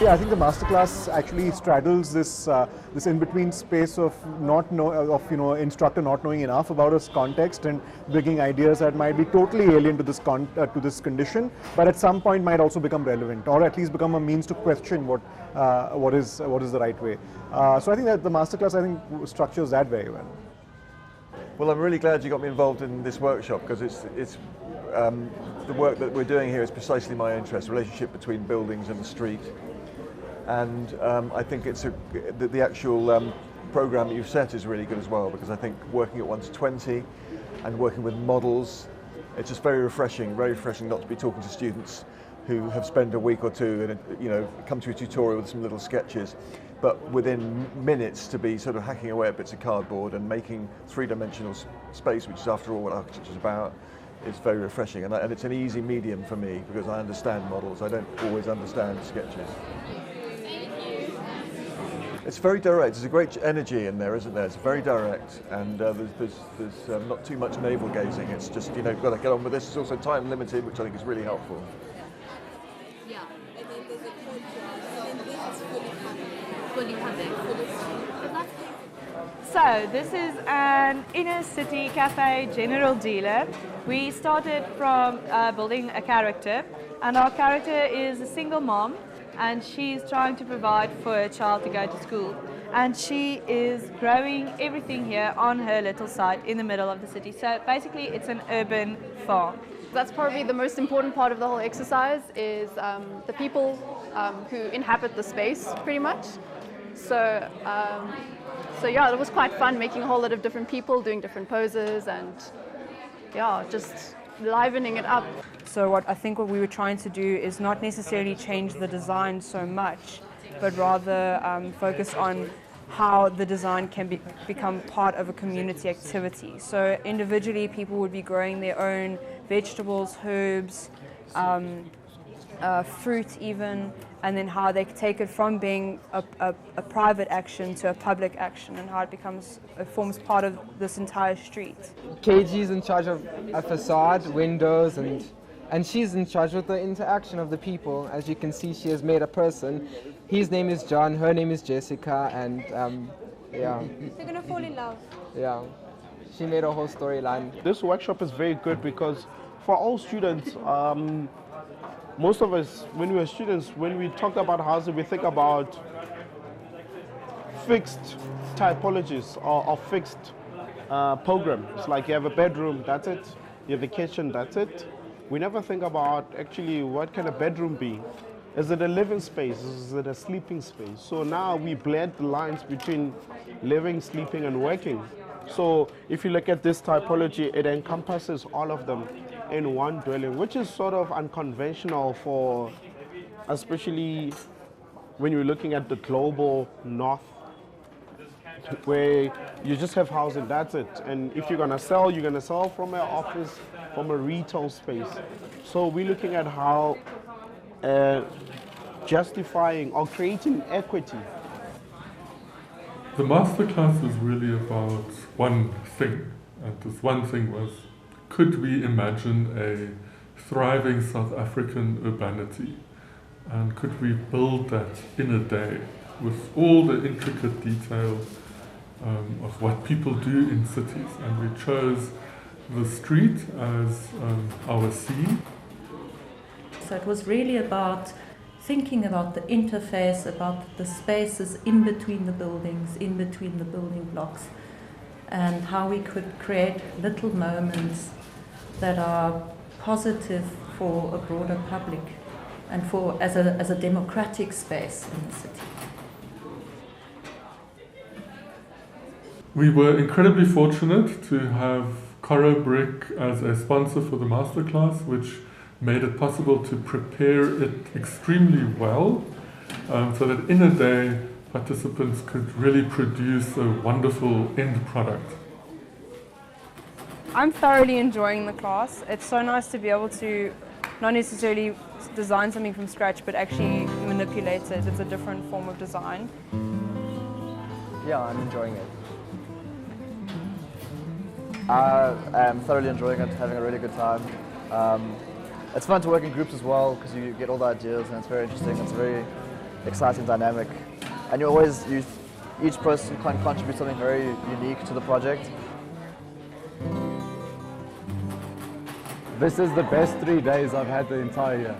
Yeah, I think the masterclass actually straddles this in-between space of instructor not knowing enough about his context and bringing ideas that might be totally alien to this condition, but at some point might also become relevant, or at least become a means to question what is the right way. So I think that the masterclass structures that very well. Well, I'm really glad you got me involved in this workshop, because it's the work that we're doing here is precisely my interest, relationship between buildings and the street. And I think the actual program that you've set is really good as well, because I think working at 1 to 20 and working with models, it's just very refreshing not to be talking to students who have spent a week or two and come to a tutorial with some little sketches, but within minutes to be sort of hacking away at bits of cardboard and making three-dimensional space, which is after all what architecture is about. It's very refreshing, and it's an easy medium for me because I understand models. I don't always understand sketches. It's very direct. There's a great energy in there, isn't there? It's very direct, and there's not too much navel gazing. It's just, got to get on with this. It's also time limited, which I think is really helpful. Yeah, and then there's a courtyard, and then this is fully public. So this is an inner city cafe general dealer. We started from building a character, and our character is a single mom, and she's trying to provide for her child to go to school. And she is growing everything here on her little site in the middle of the city. So basically it's an urban farm. That's probably the most important part of the whole exercise is the people who inhabit the space, pretty much. So yeah, it was quite fun making a whole lot of different people doing different poses and yeah, just livening it up. So what we were trying to do is not necessarily change the design so much, but rather focus on how the design can become part of a community activity. So individually, people would be growing their own vegetables, herbs, fruit even, and then how they take it from being a private action to a public action, and how it forms part of this entire street. KG is in charge of a facade, windows, and she's in charge of the interaction of the people. As you can see, she has made a person. His name is John, her name is Jessica, and yeah. They're gonna fall in love. Yeah, she made a whole storyline. This workshop is very good because for all students, most of us, when we were students, when we talked about housing, we think about fixed typologies or fixed programs. Like you have a bedroom, that's it. You have a kitchen, that's it. We never think about actually what can a bedroom be. Is it a living space? Is it a sleeping space? So now we blurred the lines between living, sleeping, and working. So if you look at this typology, it encompasses all of them in one dwelling, which is sort of unconventional for, especially when you're looking at the global north, where you just have housing, that's it. And if you're gonna sell from an office, from a retail space. So we're looking at how justifying or creating equity. The masterclass was really about one thing, and this one thing was, could we imagine a thriving South African urbanity? And could we build that in a day with all the intricate detail of what people do in cities? And we chose the street as our scene. So it was really about thinking about the interface, about the spaces in between the buildings, in between the building blocks, and how we could create little moments that are positive for a broader public and for as a democratic space in the city. We were incredibly fortunate to have Corobrik as a sponsor for the masterclass, which made it possible to prepare it extremely well, so that in a day participants could really produce a wonderful end product. I'm thoroughly enjoying the class. It's so nice to be able to not necessarily design something from scratch, but actually manipulate it. It's a different form of design. Yeah, I'm enjoying it. I am thoroughly enjoying it, having a really good time. It's fun to work in groups as well because you get all the ideas, and it's very interesting. It's very exciting dynamic. And each person can contribute something very unique to the project. This is the best 3 days I've had the entire year.